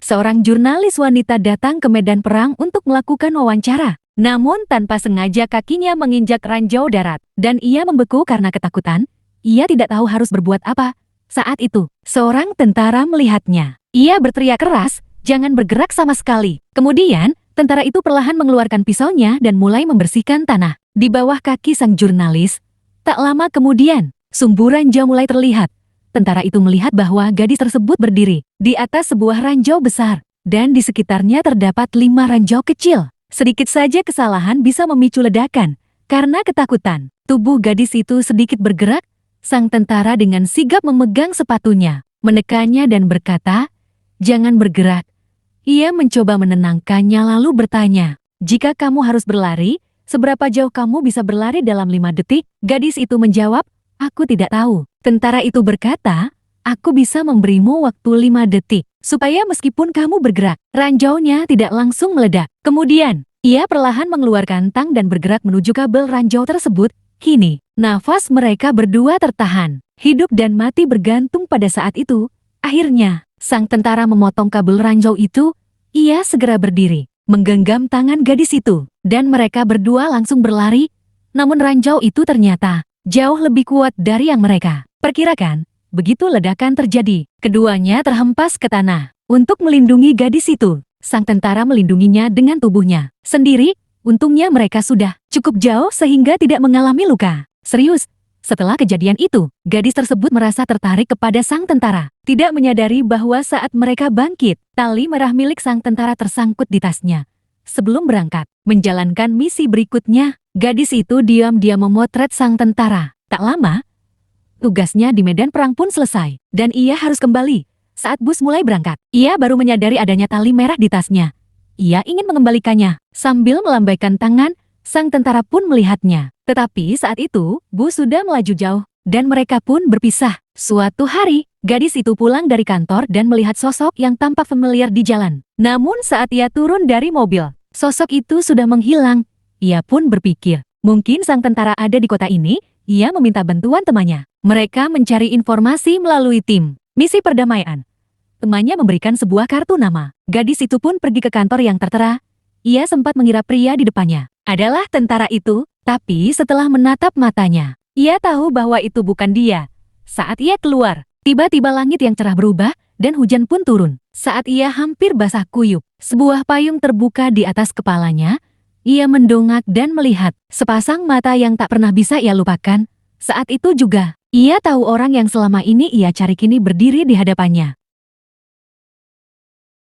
seorang jurnalis wanita datang ke medan perang untuk melakukan wawancara. Namun tanpa sengaja kakinya menginjak ranjau darat, dan ia membeku karena ketakutan. Ia tidak tahu harus berbuat apa. Saat itu, seorang tentara melihatnya. Ia berteriak keras, "Jangan bergerak sama sekali." Kemudian, tentara itu perlahan mengeluarkan pisaunya dan mulai membersihkan tanah di bawah kaki sang jurnalis. Tak lama kemudian, sumbu ranjau mulai terlihat. Tentara itu melihat bahwa gadis tersebut berdiri di atas sebuah ranjau besar, dan di sekitarnya terdapat 5 ranjau kecil. Sedikit saja kesalahan bisa memicu ledakan. Karena ketakutan, tubuh gadis itu sedikit bergerak. Sang tentara dengan sigap memegang sepatunya, menekannya dan berkata, "Jangan bergerak." Ia mencoba menenangkannya lalu bertanya, "Jika kamu harus berlari, seberapa jauh kamu bisa berlari dalam 5 detik?" Gadis itu menjawab, "Aku tidak tahu." Tentara itu berkata, "Aku bisa memberimu waktu 5 detik, supaya meskipun kamu bergerak, ranjaunya tidak langsung meledak." Kemudian, ia perlahan mengeluarkan tang dan bergerak menuju kabel ranjau tersebut. Kini, nafas mereka berdua tertahan. Hidup dan mati bergantung pada saat itu. Akhirnya, sang tentara memotong kabel ranjau itu. Ia segera berdiri, menggenggam tangan gadis itu, dan mereka berdua langsung berlari. Namun ranjau itu ternyata jauh lebih kuat dari yang mereka perkirakan. Begitu ledakan terjadi, keduanya terhempas ke tanah. Untuk melindungi gadis itu, sang tentara melindunginya dengan tubuhnya sendiri. Untungnya mereka sudah cukup jauh sehingga tidak mengalami luka serius. Setelah kejadian itu, gadis tersebut merasa tertarik kepada sang tentara, tidak menyadari bahwa saat mereka bangkit, tali merah milik sang tentara tersangkut di tasnya. Sebelum berangkat, menjalankan misi berikutnya, gadis itu diam-diam memotret sang tentara. Tak lama, tugasnya di medan perang pun selesai, dan ia harus kembali. Saat bus mulai berangkat, ia baru menyadari adanya tali merah di tasnya. Ia ingin mengembalikannya. Sambil melambaikan tangan, sang tentara pun melihatnya. Tetapi saat itu, bus sudah melaju jauh, dan mereka pun berpisah. Suatu hari, gadis itu pulang dari kantor dan melihat sosok yang tampak familiar di jalan. Namun saat ia turun dari mobil, sosok itu sudah menghilang. Ia pun berpikir, mungkin sang tentara ada di kota ini. Ia meminta bantuan temannya. Mereka mencari informasi melalui tim misi perdamaian. Temannya memberikan sebuah kartu nama. Gadis itu pun pergi ke kantor yang tertera. Ia sempat mengira pria di depannya adalah tentara itu, tapi setelah menatap matanya, ia tahu bahwa itu bukan dia. Saat ia keluar, tiba-tiba langit yang cerah berubah, dan hujan pun turun. Saat ia hampir basah kuyup, sebuah payung terbuka di atas kepalanya. Ia mendongak dan melihat sepasang mata yang tak pernah bisa ia lupakan. Saat itu juga, ia tahu orang yang selama ini ia cari kini berdiri di hadapannya.